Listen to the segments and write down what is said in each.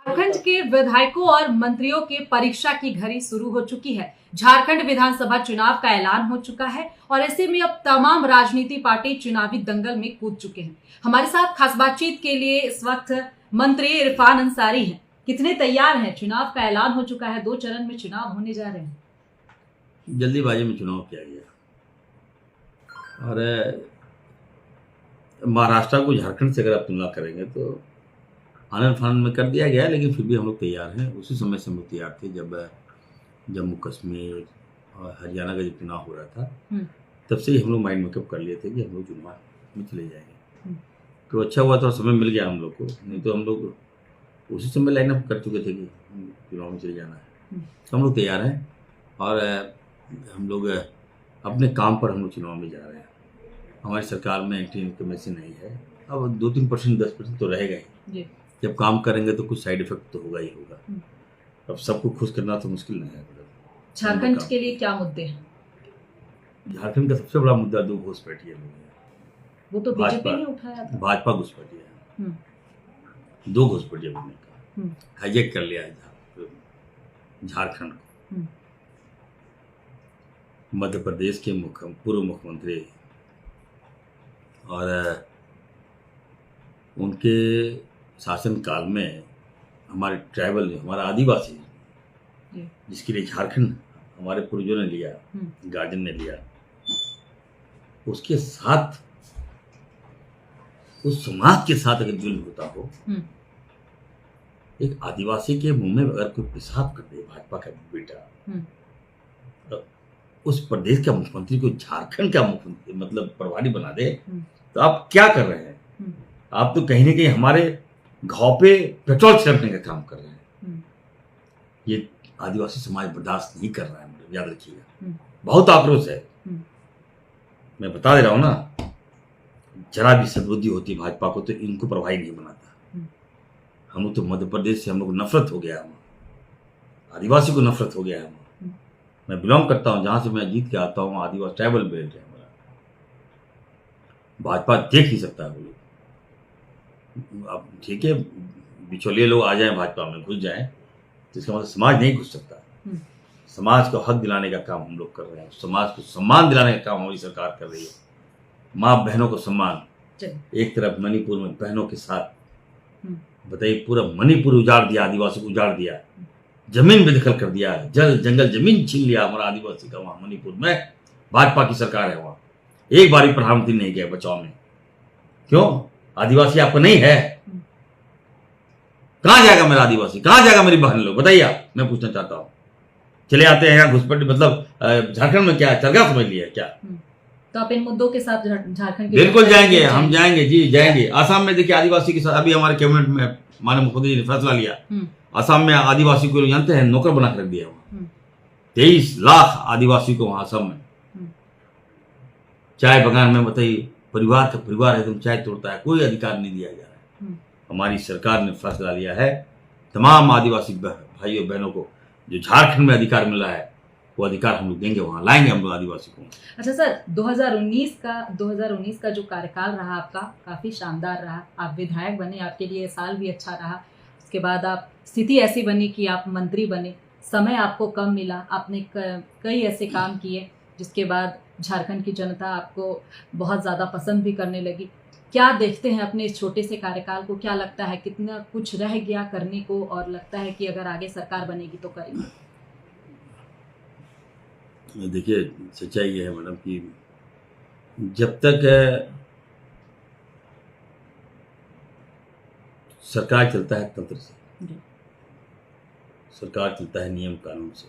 झारखंड के विधायकों और मंत्रियों के परीक्षा की घड़ी शुरू हो चुकी है। झारखंड विधानसभा चुनाव का ऐलान हो चुका है और ऐसे में अब तमाम राजनीति पार्टी चुनावी दंगल में कूद चुके हैं। हमारे साथ खास बातचीत के लिए इस वक्त मंत्री इरफान अंसारी हैं। कितने तैयार हैं? चुनाव का ऐलान हो चुका है, 2 चरण में चुनाव होने जा रहे हैं। जल्दीबाजी में चुनाव किया गया और महाराष्ट्र को झारखंड से अगर आप तुलना करेंगे तो आनंद फानंद में कर दिया गया, लेकिन फिर भी हम लोग तैयार हैं। उसी समय से हम लोग तैयार थे जब जम्मू कश्मीर और हरियाणा का जब चुनाव हो रहा था, तब से ही हम लोग माइंड मेकअप कर लिए थे कि हम लोग चुनाव में चले जाएंगे। तो अच्छा हुआ, थोड़ा समय मिल गया हम लोग को, नहीं तो हम लोग उसी समय लाइन अप कर चुके थे कि चुनाव में चले जाना है। तो हम लोग तैयार हैं और हम लोग अपने काम पर हम लोग चुनाव में जा रहे हैं। हमारी सरकार में एंटी इनकमेसी नहीं है। अब 2-3%, 10% तो रहेगा ही। जब काम करेंगे तो कुछ साइड इफेक्ट तो होगा ही होगा। अब सबको खुश करना तो मुश्किल नहीं है। झारखंड के लिए क्या मुद्दे हैं? झारखंड का सबसे बड़ा मुद्दा 2 घुसपैठिए लोग हैं। वो तो बीजेपी ने उठाया था। भाजपा घुसपैठिया है। 2 घुसपैठिया बनने का हाईजैक कर लिया है झारखंड को। मध्य प्रदेश के पूर्व मुख्यमंत्री और उनके शासनकाल में हमारे ट्राइबल ने, हमारा आदिवासी जिसके लिए झारखंड हमारे पूर्वजों ने लिया, गार्जियन ने लिया, उसके साथ, उस समाज के साथ अगर जुल्म होता हो, एक आदिवासी के मुंह में अगर कोई पेशाब कर दे भाजपा का बेटा, तो उस प्रदेश का मुख्यमंत्री को झारखंड का मुख्यमंत्री मतलब प्रभारी बना दे, तो आप क्या कर रहे हैं? आप तो कहीं ना कहीं हमारे घाव पे पेट्रोल छिड़कने का काम कर रहे हैं। ये आदिवासी समाज बर्दाश्त नहीं कर रहा है, मतलब याद रखिएगा। बहुत आक्रोश है। मैं बता दे रहा हूं ना, जरा भी सद्बुद्धि होती है भाजपा को तो इनको प्रभावी नहीं बनाता। हम लोग तो मध्य प्रदेश से हम लोग नफरत हो गया है, आदिवासी को नफरत हो गया है। मैं बिलोंग करता हूं, जहां से मैं जीत के आता हूं, आदिवासी ट्राइबल बेल्ट है हमारा। भाजपा देख ही सकता है वो लोग। अब ठीक है, बिचौलिए लोग आ जाएं भाजपा में, घुस जाएं, तो इसका मतलब समाज नहीं घुस सकता। समाज को हक दिलाने का काम हम लोग कर रहे हैं। समाज को सम्मान दिलाने का काम हमारी सरकार कर रही है। माँ बहनों को सम्मान। एक तरफ मणिपुर में बहनों के साथ, बताइए, पूरा मणिपुर उजाड़ दिया, आदिवासी को उजाड़ दिया, जमीन बेदखल कर दिया, जल जंगल जमीन छीन लिया हमारा आदिवासी का। वहां मणिपुर में भाजपा की सरकार है, वहां एक बार भी प्रधानमंत्री नहीं गया बचाव में। क्यों? आदिवासी आपको नहीं है? कहां जाएगा मेरा आदिवासी? कहां जाएगा मेरी बहन लोग? बताइए आप, मैं पूछना चाहता हूं। चले आते हैं यहाँ घुसपैठ, मतलब झारखंड में क्या चरगा समझ लिया क्या? तो आप इन मुद्दों के साथ झारखंड बिल्कुल जाएंगे, हम जाएंगे जी, जाएंगे। आसाम में देखिए आदिवासी के साथ अभी हमारे कैबिनेट में माननीय मुख्यमंत्री जी ने फैसला लिया। आसाम में आदिवासी को जानते हैं, नौकर बना कर रख दिया वहां। 23 लाख आदिवासी को वहां असम में। चाय बगान में, बताइए, परिवार का परिवार एकदम चाय तोड़ता है, कोई अधिकार नहीं दिया जा रहा है। हमारी सरकार ने फैसला लिया है, तमाम आदिवासी भाइयों बहनों को जो झारखंड में अधिकार मिला है, वो अधिकार हम लोग देंगे, वहां लाएंगे हम लोग आदिवासी को। अच्छा सर, 2019 का जो कार्यकाल रहा आपका, काफी शानदार रहा। आप विधायक बने, आपके लिए साल भी अच्छा रहा। उसके बाद आप स्थिति ऐसी बनी कि आप मंत्री बने, समय आपको कम मिला, आपने कई ऐसे काम किए जिसके बाद झारखंड की जनता आपको बहुत ज़्यादा पसंद भी करने लगी। क्या देखते हैं अपने इस छोटे से कार्यकाल को? क्या लगता है कितना कुछ रह गया करने को, और लगता है कि अगर आगे सरकार बनेगी तो करेंगे? देखिए, सच्चाई ये है मैडम कि जब तक सरकार चलता है तंत्र से, सरकार चलता है नियम कानून से,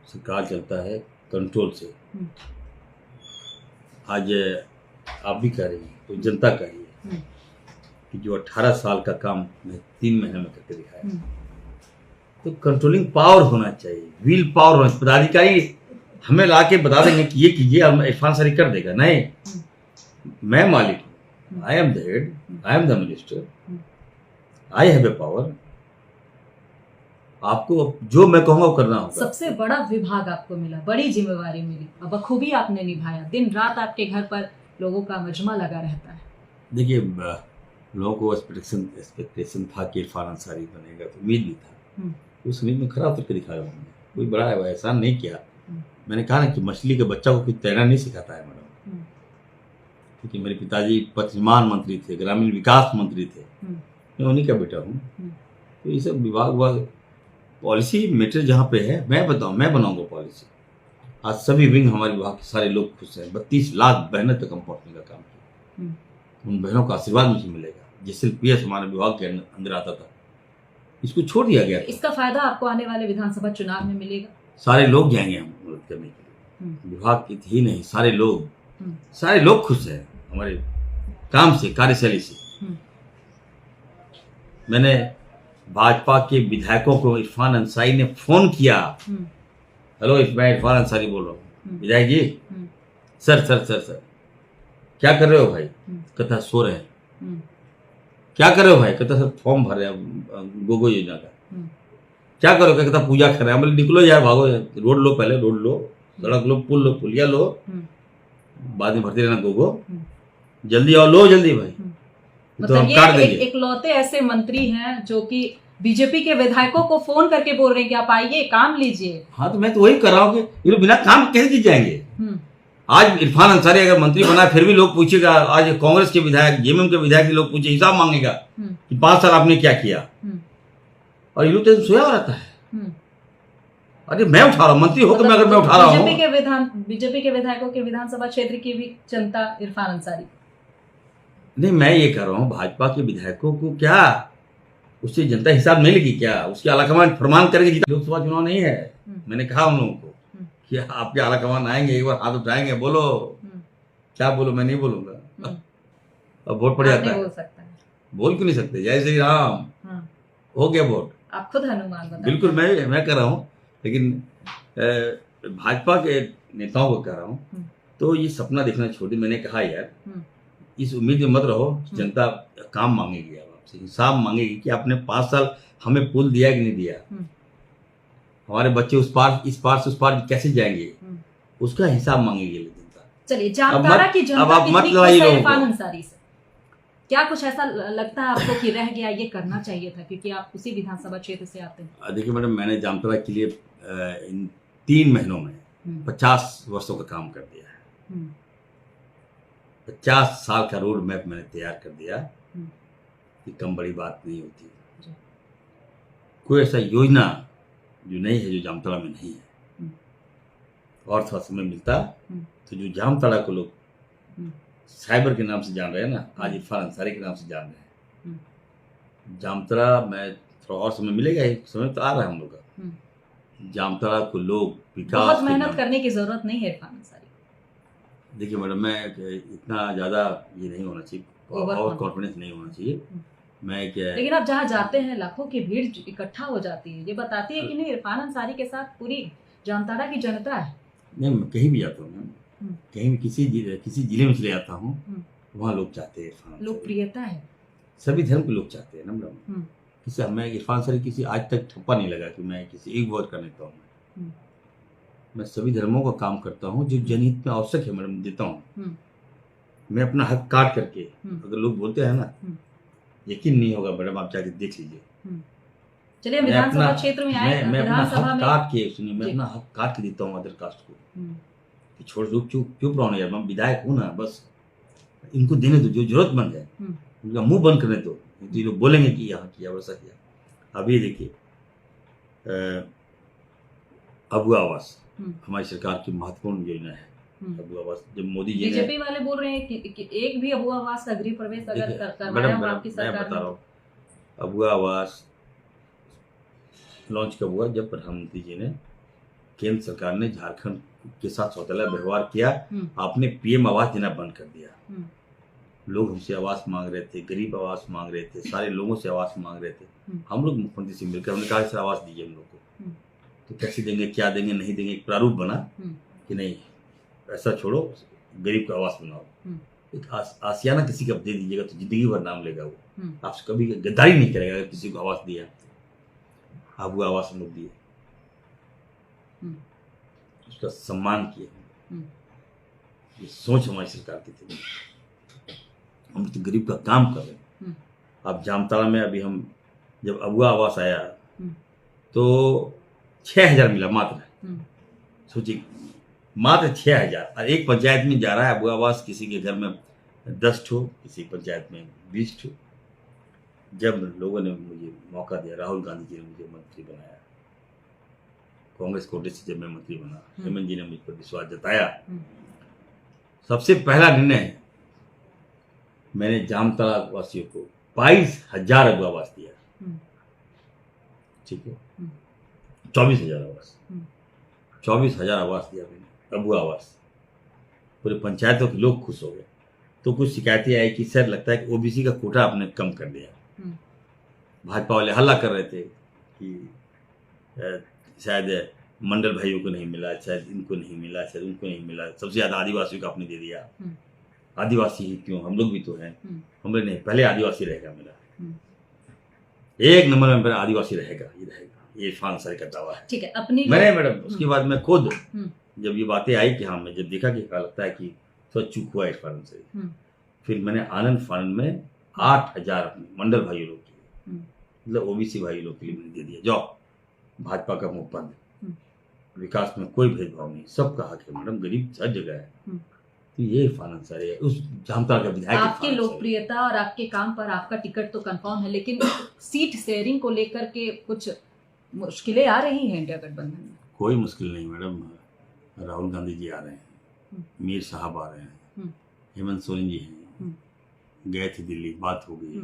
सरकार चलता है कंट्रोल से। आज आप भी कह रही हैं, तो जनता कह रही है कि जो 18 साल का काम मैं 3 महीने में करके दिखाया, तो कंट्रोलिंग पावर होना चाहिए, व्हील पावर होना चाहिए। पदाधिकारी हमें ला के बता देंगे कि ये कीजिए, इरफान अंसारी कर देगा। नहीं, मैं मालिक हूँ, I am the head, I am the minister, I have a power. आपको जो मैं कहूँगा वो करना होगा। सबसे बड़ा विभाग आपको मिला, बड़ी जिम्मेवारी मिली, अब बखूबी आपने निभाया। दिन रात आपके घर पर लोगों का मजमा लगा रहता है। देखिए, लोगों को एक्सपेक्टेशन था कि इरफान अंसारी बनेगा, तो उम्मीद भी था। उस उम्मीद में खरा उतर के दिखाया उन्होंने, कोई बड़ा एहसान नहीं किया। मैंने कहा ना कि मछली के बच्चा को कुछ तैरना नहीं सिखाता है मैडम, क्योंकि मेरे पिताजी पथ निर्माण मंत्री थे, ग्रामीण विकास मंत्री थे, मैं उन्हीं का बेटा हूँ। तो ये सब विभाग पॉलिसी मैटर जहाँ पे है, मैं बनाऊंगा पॉलिसी। आज सभी विंग हमारे विभाग के सारे लोग खुश हैं। 32 लाख बहनों तक हम पहुँचने का काम किया, उन बहनों का आशीर्वाद मुझे मिलेगा। जिस पीएस हमारे विभाग के अंदर आता था, इसको छोड़ दिया गया। इसका फायदा आपको आने वाले विधानसभा चुनाव में मिलेगा। सारे लोग जाएंगे हम मदद करने के लिए, विभाग की ही नहीं, सारे लोग खुश हैं हमारे काम से, कार्यशैली से। मैंने भाजपा के विधायकों को, इरफान अंसारी ने फोन किया, हेलो मैं इरफान अंसारी बोल रहा हूँ, विधायक जी, सर क्या कर रहे हो भाई? कहता सो रहे हैं। क्या कर रहे हो भाई? कहता सर फॉर्म भर रहे हैं गोगो योजना का। क्या करो? कहता पूजा कर रहे हैं। बोले निकलो यार, भागो, रोड लो, पहले रोड लो, सड़क लो, पुल लो, पुलिया लो, बाद में भरते रहना गोगो, जल्दी आओ, लो जल्दी भाई, तो हम काट देंगे। इकलौते ऐसे मंत्री हैं जो कि बीजेपी के विधायकों को फोन करके बोल रहे हैं कि आप आइए, काम लीजिए। हाँ, तो मैं तो वही कर रहा हूँ कि ये लोग बिना काम कैसे जीत जाएंगे। आज इरफान अंसारी अगर मंत्री बना, फिर भी लोग पूछेगा, आज कांग्रेस के विधायक, जेएमएम के विधायक लोग पूछे, हिसाब मांगेगा कि 5 साल आपने क्या किया, और ये लोग तो सोया रहता है। अरे मैं उठा रहा हूँ, मंत्री होकर मैं उठा रहा हूँ। बीजेपी के विधायकों के विधानसभा क्षेत्र की भी जनता इरफान अंसारी नहीं, मैं ये कह रहा हूँ, भाजपा के विधायकों को क्या उससे जनता हिसाब नहीं लेगी क्या? उसके आलाकमान फरमान करेगी। लोकसभा चुनाव नहीं है। मैंने कहा उन लोगों को कि आपके आलाकमान आएंगे, एक बार हाथ उठाएंगे, बोलो क्या बोलो, मैं नहीं बोलूंगा। अब वोट पड़ जाता है, बोल क्यों नहीं सकते? जय श्री राम, हो गया वोट। आप खुद हनुमान बताएं। बिल्कुल, मैं कर रहा हूँ, लेकिन भाजपा के नेताओं को कह रहा हूँ, तो ये सपना देखना छोड़ी। मैंने कहा यार, इस उम्मीद में मत रहो, जनता काम मांगेगी, आपसे हिसाब मांगेगी कि आपने 5 साल हमें पुल दिया कि नहीं दिया, हमारे बच्चे इस पार से उस पार कैसे जाएंगे, उसका हिसाब मांगेगी जनता। चलिए, जामताड़ा की जनता कितनी खुश है इरफान अंसारी से? क्या कुछ ऐसा लगता है आपको कि रह गया, ये करना चाहिए था, क्योंकि आप उसी विधानसभा क्षेत्र से आते हैं? देखिए मैडम, मैंने जामताड़ा के लिए इन 3 महीनों में 50 वर्षों का काम कर दिया है। 50 साल का रोड मैप मैंने तैयार कर दिया, ये कम बड़ी बात नहीं होती। कोई ऐसा योजना जो नहीं है, जो जामताड़ा में नहीं है, और थोड़ा समय मिलता तो जो जामताड़ा को लोग साइबर के नाम से जान रहे हैं ना, आज इरफान अंसारी के नाम से जान रहे हैं। जामताड़ा में थोड़ा और समय मिलेगा, एक समय तो आ रहा है हम लोग का। जामताड़ा को लोग विकास, बहुत मेहनत करने की जरूरत नहीं है इरफान अंसारी। देखिए मैडम, मैं इतना ज़्यादा ये नहीं होना चाहिए, ओवर कॉन्फिडेंस नहीं होना चाहिए। मैं क्या, लेकिन आप जहाँ जाते हैं लाखों की भीड़ इकट्ठा हो जाती है, ये बताती है कि नहीं इरफान अंसारी के साथ पूरी जामताड़ा की जनता है। नहीं, मैं कहीं भी जाता हूँ, कहीं भी किसी जिले में चले जाता हूँ, वहाँ लोग चाहते हैं इरफान, लोकप्रियता है, सभी धर्म के लोग चाहते हैं ना मैडम। किसी मैं इरफान अंसारी किसी आज तक ठप्पा नहीं लगा कि मैं किसी एक वोट कर लेता हूँ। मैं सभी धर्मों का काम करता हूँ, जो जनहित में आवश्यक है मैडम, देता हूँ। मैं अपना हक काट करके, अगर लोग बोलते हैं ना, यकीन नहीं होगा मैडम, आप जाके देख लीजिए। चलिए, विधानसभा क्षेत्र में आए, मैं अपना हक काट के, सुनिए, मैं अपना हक काट के देता हूँ अदर कास्ट को। छोड़ दो, चुप रहो यार, मैं विधायक हूँ ना, बस इनको देने दो, जो जरूरतमंद है उनका मुंह बंद करने दो, तो ये लोग बोलेंगे कि यहाँ किया, वैसा किया। अभी देखिए, अबू आवास हमारी सरकार की महत्वपूर्ण योजना है। अबू आवास जब मोदी जी ने, बीजेपी वाले बोल रहे हैं कि एक भी अबू आवास का गृह प्रवेश अगर करवाया हो आपकी सरकार, मैं बता रहा हूँ, अबू आवास लॉन्च कब हुआ? जब प्रधानमंत्री जी ने, केंद्र सरकार ने झारखंड के साथ सौतेला व्यवहार किया, आपने पीएम आवास देना बंद कर दिया। लोग हमसे आवास मांग रहे थे, गरीब आवास मांग रहे थे, सारे लोगों से आवास मांग रहे थे। हम लोग मुख्यमंत्री से मिलकर हमने कहा सर आवास दीजिए हम लोग को, तो कैसे देंगे, क्या देंगे, नहीं देंगे, एक प्रारूप बना कि नहीं ऐसा छोड़ो, गरीब का आवास बनाओ। एक आसियाना किसी का दे दीजिएगा तो जिंदगी भर नाम लेगा वो, आपसे कभी गद्दारी नहीं करेगा अगर किसी को आवास दिया। अबू आवास हम लोग दिए, उसका सम्मान किया। ये सोच हमारी सरकार की थी, हम तो गरीब का काम कर रहे हैं। अब जामताड़ा में अभी हम जब अबुआ आवास आया हम्म। तो 6,000 मिला मात्र। हम्म। सोचिए, मात्र 6,000, और एक पंचायत में जा रहा है अबुआ आवास, किसी के घर में 10 ठो, किसी पंचायत में 20 ठो। जब लोगों ने मुझे मौका दिया, राहुल गांधी जी ने मुझे मंत्री बनाया, कांग्रेस कोटे से जब मैं मंत्री बना, हेमंत जी ने मुझ पर विश्वास जताया, सबसे पहला निर्णय मैंने जामताड़ा वासियों को 22,000 अबुआ आवास दिया। ठीक है, 24,000 आवास, 24,000 आवास दिया मैंने, अबुआ आवास। पूरे पंचायतों के लोग खुश हो गए। तो कुछ शिकायतें आई कि सर लगता है कि ओबीसी का कोटा आपने कम कर दिया। भाजपा वाले हल्ला कर रहे थे कि शायद मंडल भाइयों को नहीं मिला, शायद इनको नहीं मिला, शायद उनको नहीं मिला, सबसे ज़्यादा आदिवासियों को आपने दे दिया। आदिवासी ही क्यों, हम लोग भी तो हैं। हमने नहीं, पहले आदिवासी रहेगा मेरा, एक नंबर में मेरा आदिवासी रहेगा, ये रहेगा, ये इरफान अंसारी का दावा है। ठीक है, अपनी मैंने मैडम उसके बाद मैं खुद जब ये बातें आई कि हाँ, मैं जब देखा कि क्या लगता है कि थोड़ा चूक हुआ इरफान अंसारी, फिर मैंने आनंद फानंद में 8,000 अपने मंडल भाई लोग के, मतलब ओबीसी भाई लोग के लिए मैंने दे दिया। जाओ, भाजपा का मुंह बंद, विकास में कोई भेदभाव नहीं, सबका हक है मैडम, गरीब हर जगह है। तो ये इरफान अंसारी है, उस जामताड़ा का विधायक। आपके लोकप्रियता और आपके काम पर आपका टिकट तो कंफर्म है, लेकिन सीट शेयरिंग को लेकर के कुछ मुश्किलें आ रही हैं इंडिया गठबंधन में। कोई मुश्किल नहीं मैडम, राहुल गांधी जी आ रहे हैं, मीर साहब आ रहे हैं, हेमंत सोरेन जी हैं, गए थे दिल्ली, बात हो गई,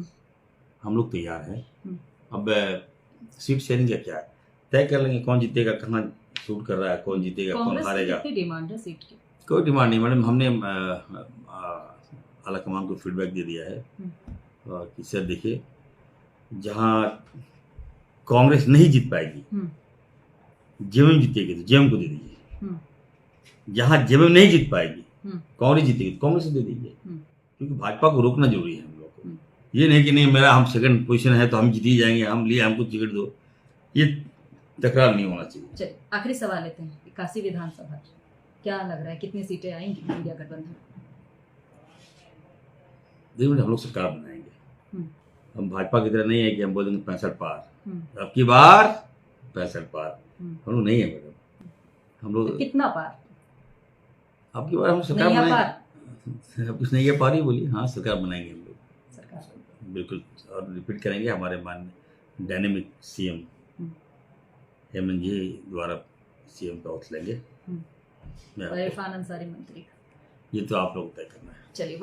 हम लोग तैयार हैं। अब सीट शेयरिंग का क्या है, तय कर लेंगे कौन जीतेगा, कहाँ शूट कर रहा है, कौन जीतेगा, कौन हारेगा। कितनी डिमांड है सीट की? कोई डिमांड नहीं मैडम, हमने आला कमान को फीडबैक दे दिया है कि सर देखिए, जहाँ कांग्रेस नहीं जीत पाएगी, जेएमएम जीतेगी तो जेएमएम को दे दीजिए। जहाँ जेएमएम नहीं जीत पाएगी, कांग्रेस जीतेगी तो कांग्रेस को दे दीजिए, क्योंकि भाजपा को रोकना जरूरी है हम लोग को। ये नहीं कि नहीं मेरा हम सेकंड पोजीशन है तो हम जीत ही जाएंगे, हम लिए हमको टिकट दो, ये तकरार नहीं होना चाहिए। चलिए, आखिरी सवाल लेते हैं। 81 विधानसभा, क्या लग रहा है कितनी सीटें आएंगी इंडिया गठबंधन? देखिए हम लोग सरकार बनाएंगे, हम भाजपा की तरह नहीं है कि हम बोलेंगे 65 पार, अब की बार 65 पार, हम लोग नहीं है मैडम। हम लोग कितना पार? अब की बार हम सरकार बनाएंगे, कुछ नहीं है पार ही बोलिए, हाँ सरकार बनाएंगे हम लोग, सरकार बिल्कुल। और रिपीट करेंगे, हमारे माननीय डायनेमिक सीएम हेमंत जी द्वारा सीएम का ऑथ लेंगे, इरफान अंसारी मंत्री, ये तो आप लोग तय करना है। चलिए।